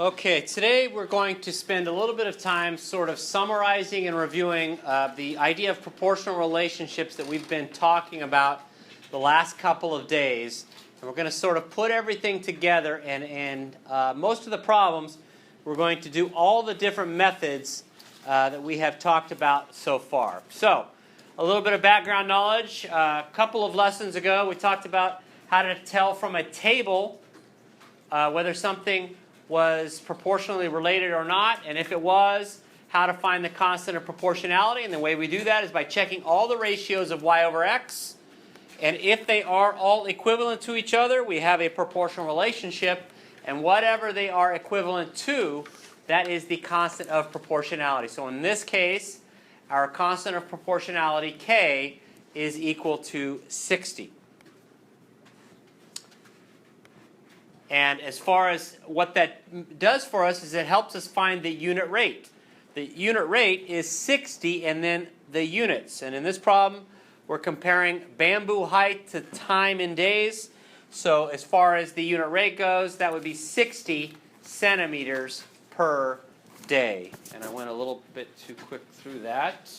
Okay, today we're going to spend a little bit of time sort of summarizing and reviewing the idea of proportional relationships that we've been talking about the last couple of days. And we're going to sort of put everything together, and most of the problems we're going to do all the different methods that we have talked about so far. So, a little bit of background knowledge. A couple of lessons ago we talked about how to tell from a table whether something was proportionally related or not, and if it was, how to find the constant of proportionality. And the way we do that is by checking all the ratios of y over x, and if they are all equivalent to each other, we have a proportional relationship, and whatever they are equivalent to, that is the constant of proportionality. So in this case, our constant of proportionality, k, is equal to 60. And as far as what that does for us is it helps us find the unit rate. The unit rate is 60 and then the units. And in this problem, we're comparing bamboo height to time in days. So as far as the unit rate goes, that would be 60 centimeters per day. And I went a little bit too quick through that.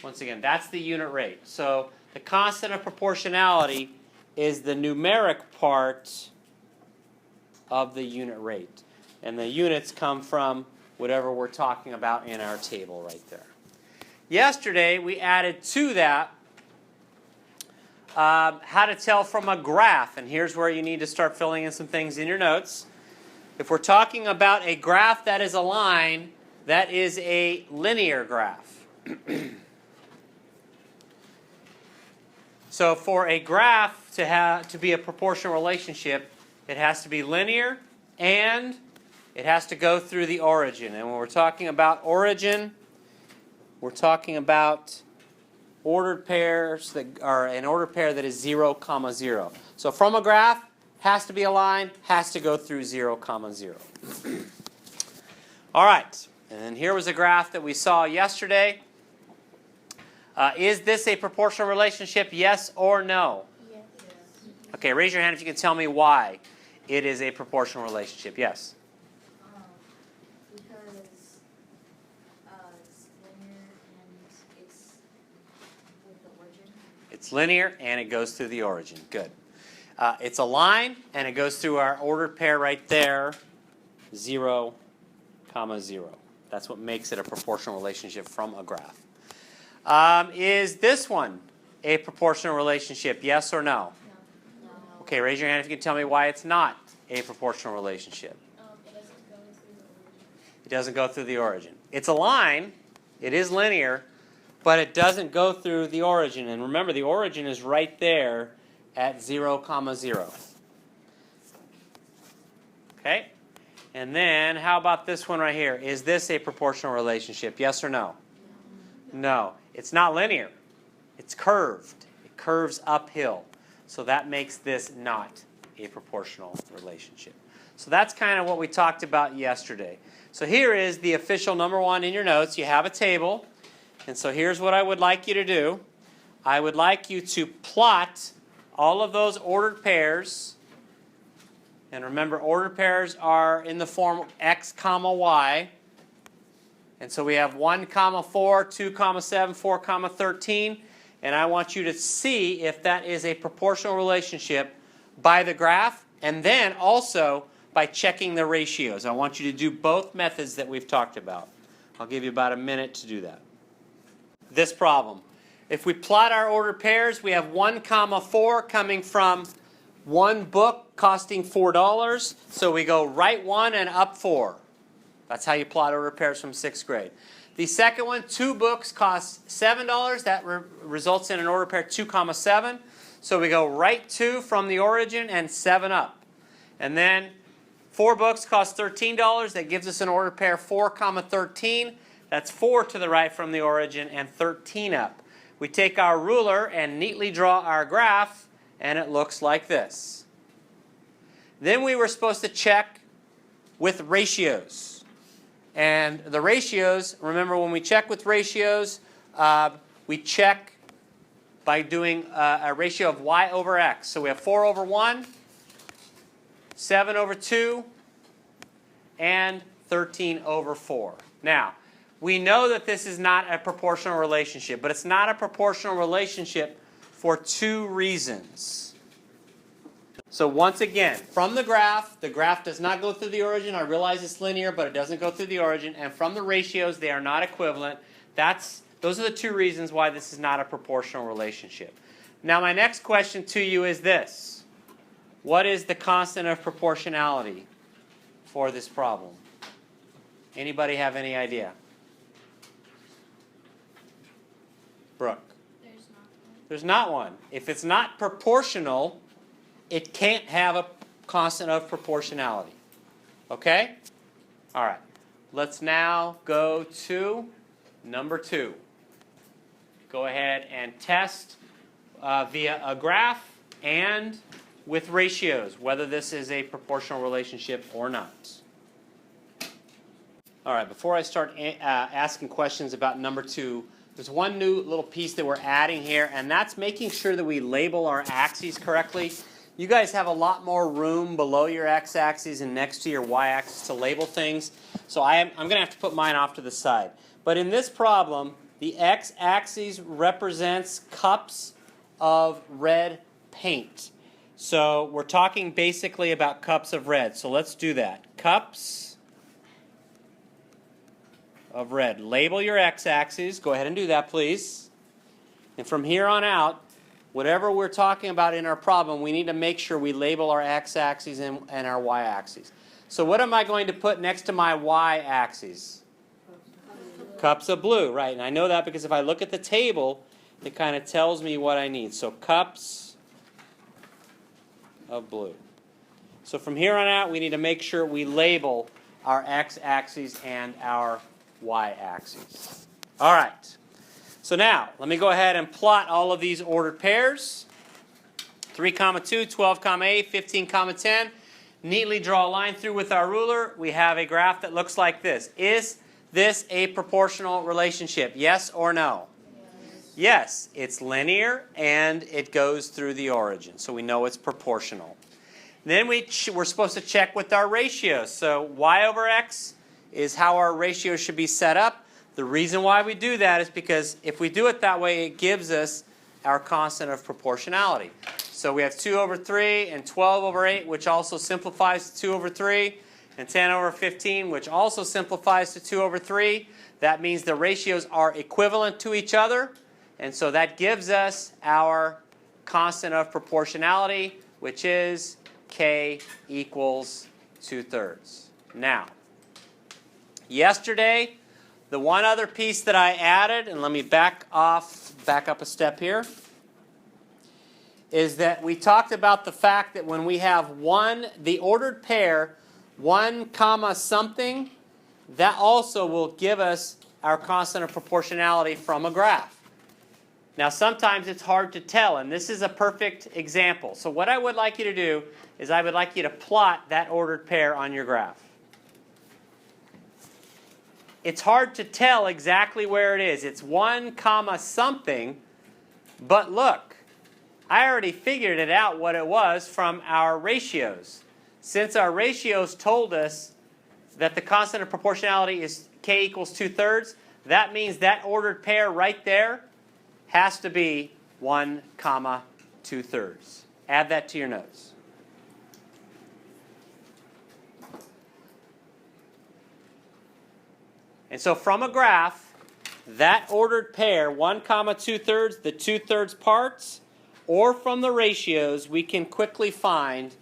Once again, that's the unit rate. So the constant of proportionality is the numeric part of the unit rate. And the units come from whatever we're talking about in our table right there. Yesterday, we added to that how to tell from a graph. And here's where you need to start filling in some things in your notes. If we're talking about a graph that is a line, that is a linear graph. So for a graph to be a proportional relationship, it has to be linear, and it has to go through the origin. And when we're talking about origin, we're talking about ordered pairs that are an ordered pair that is 0, 0. So from a graph, has to be a line, has to go through 0, 0. All right, and then here was a graph that we saw yesterday. Is this a proportional relationship, yes or no? Yes. Okay, raise your hand if you can tell me why it is a proportional relationship. Yes? Because it's linear and it's with the origin. It's linear and it goes through the origin. Good. It's a line and it goes through our ordered pair right there, 0, 0. That's what makes it a proportional relationship from a graph. Is this one a proportional relationship, yes or no? No. Okay, raise your hand if you can tell me why it's not a proportional relationship. It doesn't go through the origin. It doesn't go through the origin. It's a line, it is linear, but it doesn't go through the origin. And remember, the origin is right there at 0, 0. Okay? And then, how about this one right here? Is this a proportional relationship, yes or no? No. It's not linear. It's curved. It curves uphill. So that makes this not a proportional relationship. So that's kind of what we talked about yesterday. So here is the official number 1 in your notes. You have a table. And so here's what I would like you to do. I would like you to plot all of those ordered pairs. And remember, ordered pairs are in the form x, y. And so we have 1, 4, 2, 7, 4, 13. And I want you to see if that is a proportional relationship by the graph and then also by checking the ratios. I want you to do both methods that we've talked about. I'll give you about a minute to do that. This problem. If we plot our ordered pairs, we have 1, 4 coming from one book costing $4. So we go right 1 and up 4. That's how you plot ordered pairs from 6th grade. The second one, 2 books cost $7. That results in an ordered pair 2, 7. So we go right 2 from the origin and 7 up. And then 4 books cost $13. That gives us an ordered pair 4, 13. That's 4 to the right from the origin and 13 up. We take our ruler and neatly draw our graph, and it looks like this. Then we were supposed to check with ratios. And the ratios, remember when we check with ratios, we check by doing a ratio of y over x. So we have 4 over 1, 7 over 2, and 13 over 4. Now, we know that this is not a proportional relationship, but it's not a proportional relationship for two reasons. So once again, from the graph does not go through the origin. I realize it's linear, but it doesn't go through the origin. And from the ratios, they are not equivalent. Those are the two reasons why this is not a proportional relationship. Now my next question to you is this. What is the constant of proportionality for this problem? Anybody have any idea? Brooke? There's not one. If it's not proportional, it can't have a constant of proportionality. Okay? All right. Let's now go to number 2. Go ahead and test via a graph and with ratios, whether this is a proportional relationship or not. All right, before I start asking questions about number 2, there's one new little piece that we're adding here, and that's making sure that we label our axes correctly. You guys have a lot more room below your x-axis and next to your y-axis to label things, so I'm going to have to put mine off to the side. But in this problem, the x-axis represents cups of red paint. So we're talking basically about cups of red. So let's do that. Cups of red. Label your x-axis. Go ahead and do that, please. And from here on out, whatever we're talking about in our problem, we need to make sure we label our x-axis and our y-axis. So what am I going to put next to my y-axis? Cups of blue, right. And I know that because if I look at the table, it kind of tells me what I need. So cups of blue. So from here on out, we need to make sure we label our x-axis and our y-axis. All right. So now, let me go ahead and plot all of these ordered pairs. 3, 2, 12, 8, 15, 10. Neatly draw a line through with our ruler. We have a graph that looks like this. Is this a proportional relationship? Yes or no? Yes, it's linear and it goes through the origin. So we know it's proportional. Then we're supposed to check with our ratios. So y over x is how our ratios should be set up. The reason why we do that is because if we do it that way, it gives us our constant of proportionality. So we have 2 over 3 and 12 over 8, which also simplifies to 2 over 3, and 10 over 15, which also simplifies to 2 over 3. That means the ratios are equivalent to each other, and so that gives us our constant of proportionality, which is k equals 2/3. Now, yesterday, the one other piece that I added, and let me back up a step here, is that we talked about the fact that when we have the ordered pair, 1 comma something, that also will give us our constant of proportionality from a graph. Now sometimes it's hard to tell, and this is a perfect example. So what I would like you to do is I would like you to plot that ordered pair on your graph. It's hard to tell exactly where it is. It's 1 comma something, but look, I already figured it out what it was from our ratios. Since our ratios told us that the constant of proportionality is k equals 2/3, that means that ordered pair right there has to be 1 comma 2/3. Add that to your notes. And so from a graph, that ordered pair, 1 comma 2/3, the 2/3 parts, or from the ratios, we can quickly find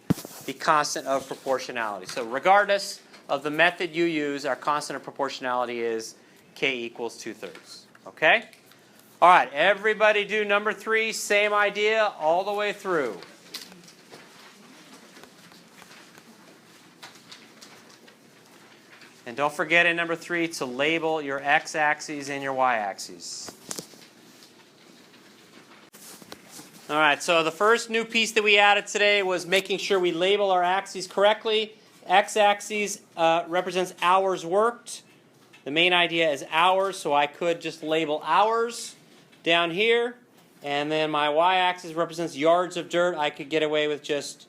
the constant of proportionality. So regardless of the method you use, our constant of proportionality is k equals 2/3. Okay? All right, everybody do number 3, same idea all the way through. And don't forget in number 3 to label your x-axis and your y-axis. All right, so the first new piece that we added today was making sure we label our axes correctly. X-axis represents hours worked. The main idea is hours, so I could just label hours down here. And then my y-axis represents yards of dirt. I could get away with just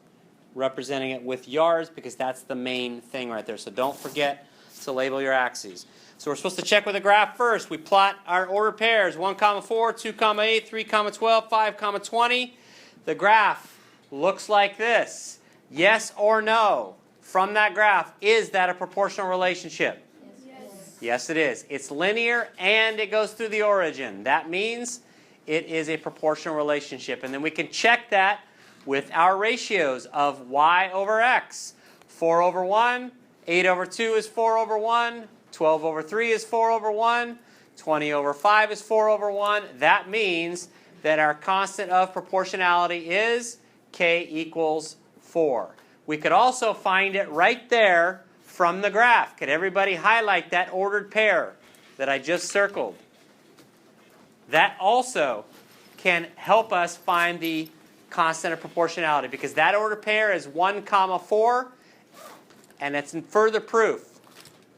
representing it with yards because that's the main thing right there. So don't forget to label your axes. So we're supposed to check with a graph first. We plot our ordered pairs, 1, 4, 2, 8, 3, 12, 5, 20. The graph looks like this. Yes or no? From that graph, is that a proportional relationship? Yes. Yes, it is. It's linear and it goes through the origin. That means it is a proportional relationship. And then we can check that with our ratios of y over x. 4 over 1, 8 over 2 is 4 over 1, 12 over 3 is 4 over 1, 20 over 5 is 4 over 1. That means that our constant of proportionality is k equals 4. We could also find it right there from the graph. Could everybody highlight that ordered pair that I just circled? That also can help us find the constant of proportionality because that ordered pair is 1, 4, and it's in further proof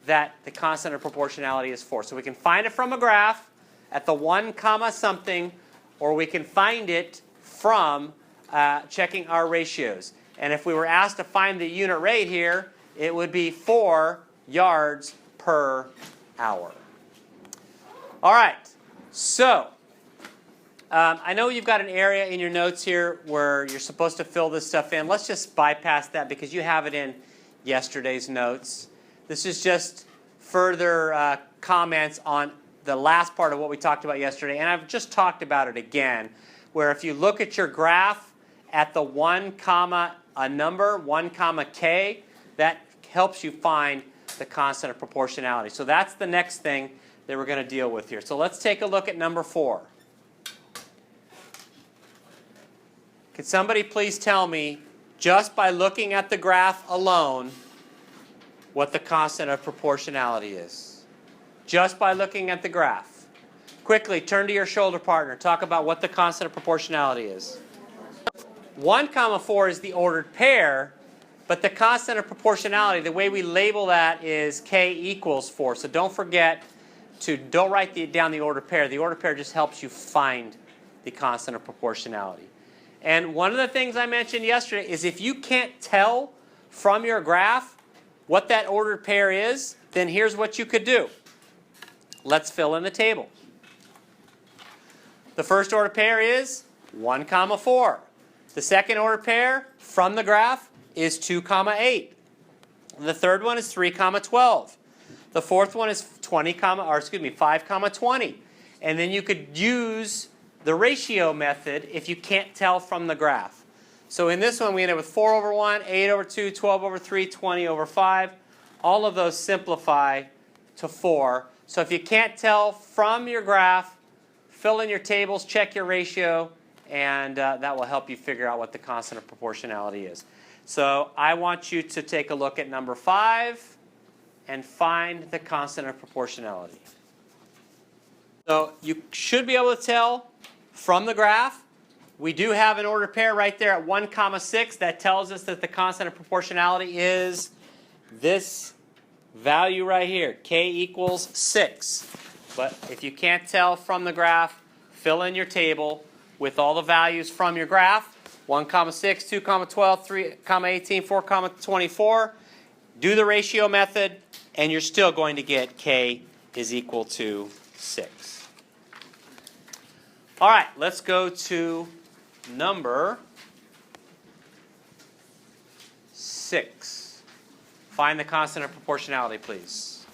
that the constant of proportionality is 4. So we can find it from a graph at the 1, something, or we can find it from checking our ratios. And if we were asked to find the unit rate here, it would be 4 yards per hour. All right, so I know you've got an area in your notes here where you're supposed to fill this stuff in. Let's just bypass that because you have it in yesterday's notes. This is just further comments on the last part of what we talked about yesterday. And I've just talked about it again, where if you look at your graph at the 1, a number, 1, k, that helps you find the constant of proportionality. So that's the next thing that we're going to deal with here. So let's take a look at number 4. Could somebody please tell me, just by looking at the graph alone, what the constant of proportionality is? Just by looking at the graph. Quickly, turn to your shoulder partner. Talk about what the constant of proportionality is. 1, 4 is the ordered pair, but the constant of proportionality, the way we label that is k equals 4. So don't forget to, don't write down the ordered pair. The ordered pair just helps you find the constant of proportionality. And one of the things I mentioned yesterday is if you can't tell from your graph what that ordered pair is, then here's what you could do. Let's fill in the table. The first ordered pair is 1, 4. The second ordered pair from the graph is 2, 8. The third one is 3, 12. The fourth one is 5, 20. And then you could use the ratio method if you can't tell from the graph. So in this one we end up with 4 over 1, 8 over 2, 12 over 3, 20 over 5. All of those simplify to 4. So if you can't tell from your graph, fill in your tables, check your ratio, and that will help you figure out what the constant of proportionality is. So I want you to take a look at number 5 and find the constant of proportionality. So you should be able to tell from the graph. We do have an ordered pair right there at 1, 6. That tells us that the constant of proportionality is this value right here, k equals 6. But if you can't tell from the graph, fill in your table with all the values from your graph. 1, 6, 2, 12, 3, 18, 4, 24. Do the ratio method, and you're still going to get k is equal to 6. All right, let's go to number 6. Find the constant of proportionality, please.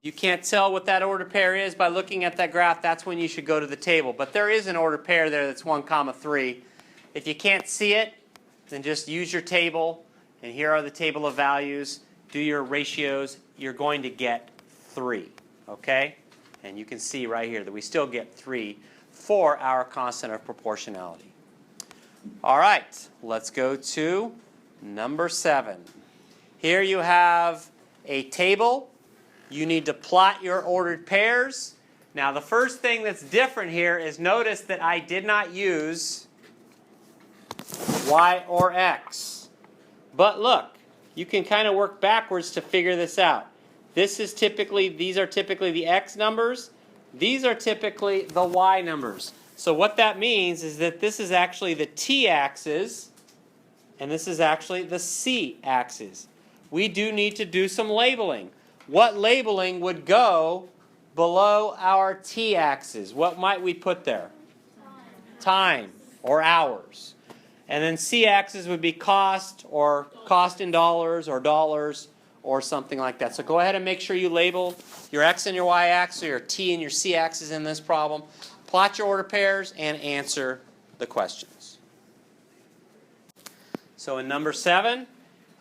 You can't tell what that ordered pair is by looking at that graph. That's when you should go to the table. But there is an ordered pair there that's 1, 3. If you can't see it, then just use your table. And here are the table of values. Do your ratios. You're going to get 3. Okay? And you can see right here that we still get 3 for our constant of proportionality. All right, let's go to number 7. Here you have a table. You need to plot your ordered pairs. Now the first thing that's different here is notice that I did not use y or x. But look, you can kind of work backwards to figure this out. These are typically the x numbers. These are typically the y numbers. So what that means is that this is actually the t-axis, and this is actually the c-axis. We do need to do some labeling. What labeling would go below our t-axis? What might we put there? Time or hours. And then c-axis would be cost, or cost in dollars, or something like that. So go ahead and make sure you label your x and your y-axis, or your t and your c-axis in this problem. Plot your order pairs and answer the questions. So in number 7,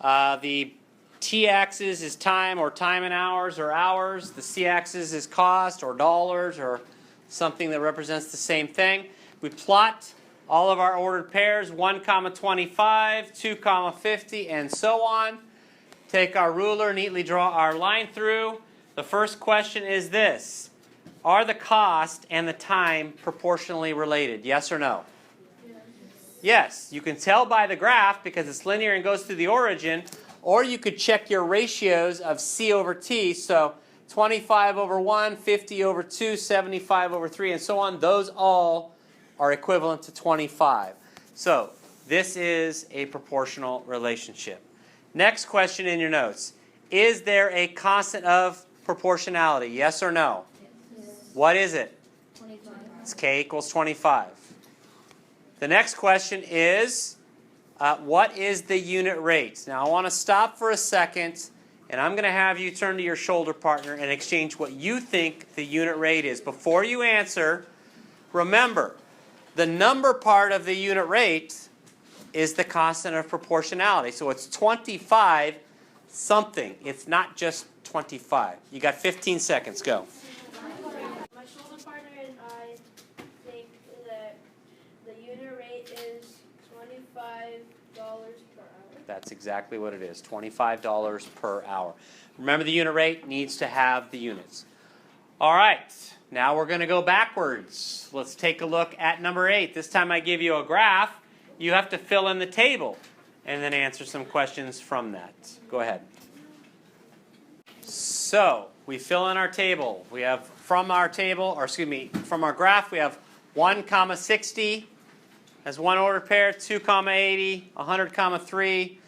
the t-axis is time, or time in hours, or hours. The c-axis is cost, or dollars, or something that represents the same thing. We plot all of our ordered pairs, 1, 25, 2, 50, and so on. Take our ruler, neatly draw our line through. The first question is this: are the cost and the time proportionally related? Yes or no? Yes. You can tell by the graph because it's linear and goes through the origin, or you could check your ratios of c over t. So 25 over 1, 50 over 2, 75 over 3, and so on. Those all are equivalent to 25. So this is a proportional relationship. Next question in your notes. Is there a constant of proportionality? Yes or no? Yes. What is it? 25. It's k equals 25. The next question is, what is the unit rate? Now I want to stop for a second, and I'm going to have you turn to your shoulder partner and exchange what you think the unit rate is. Before you answer, remember, the number part of the unit rate is the constant of proportionality. So it's 25 something. It's not just 25. You got 15 seconds. Go. My shoulder partner and I think that the unit rate is $25 per hour. That's exactly what it is. $25 per hour. Remember, the unit rate needs to have the units. All right. Now we're going to go backwards. Let's take a look at number 8. This time I give you a graph. You have to fill in the table and then answer some questions from that. Go ahead. So we fill in our table. We have from our graph, we have 1, 60 as one order pair, 2, 80, 100, 3.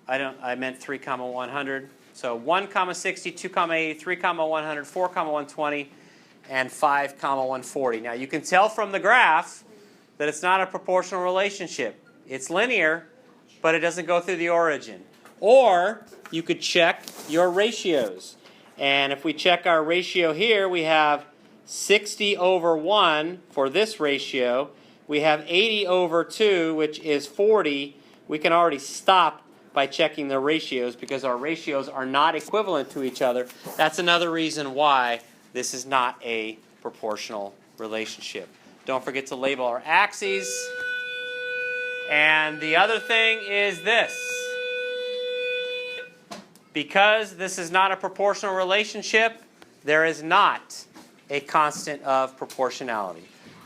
I meant 3, 100. So 1, 60, 2, 80, 3, 100, 4, 120, and 5, 140. Now you can tell from the graph that it's not a proportional relationship. It's linear, but it doesn't go through the origin. Or you could check your ratios. And if we check our ratio here, we have 60 over 1 for this ratio. We have 80 over 2, which is 40. We can already stop by checking the ratios because our ratios are not equivalent to each other. That's another reason why this is not a proportional relationship. Don't forget to label our axes. And the other thing is this. Because this is not a proportional relationship, there is not a constant of proportionality.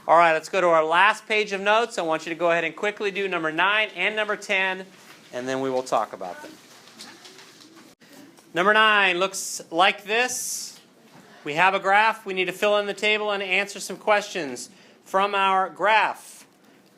All right, let's go to our last page of notes. I want you to go ahead and quickly do number 9 and number 10, and then we will talk about them. Number 9 looks like this. We have a graph. We need to fill in the table and answer some questions from our graph.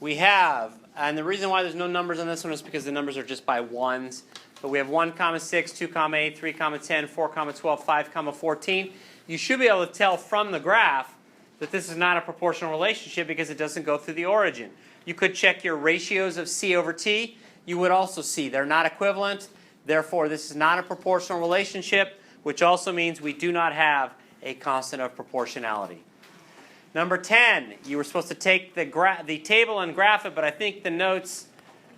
We have, and the reason why there's no numbers on this one is because the numbers are just by ones. But we have 1, 6, 2, 8, 3, 10, 4, 12, 5, 14. You should be able to tell from the graph that this is not a proportional relationship because it doesn't go through the origin. You could check your ratios of c over t. You would also see they're not equivalent. Therefore, this is not a proportional relationship, which also means we do not have a constant of proportionality. Number 10, you were supposed to take the table and graph it, but I think the notes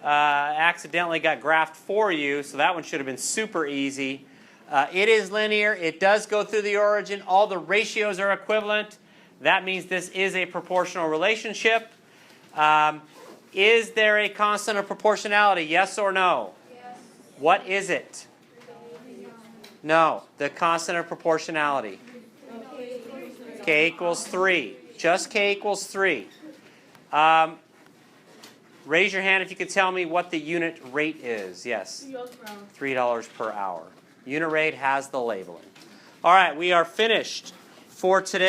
accidentally got graphed for you, so that one should have been super easy. It is linear. It does go through the origin. All the ratios are equivalent. That means this is a proportional relationship. Is there a constant of proportionality? Yes or no? Yes. What is it? No, the constant of proportionality. K equals 3. Just K equals 3. Raise your hand if you can tell me what the unit rate is. Yes. $3 per hour. Unit rate has the labeling. All right, we are finished for today.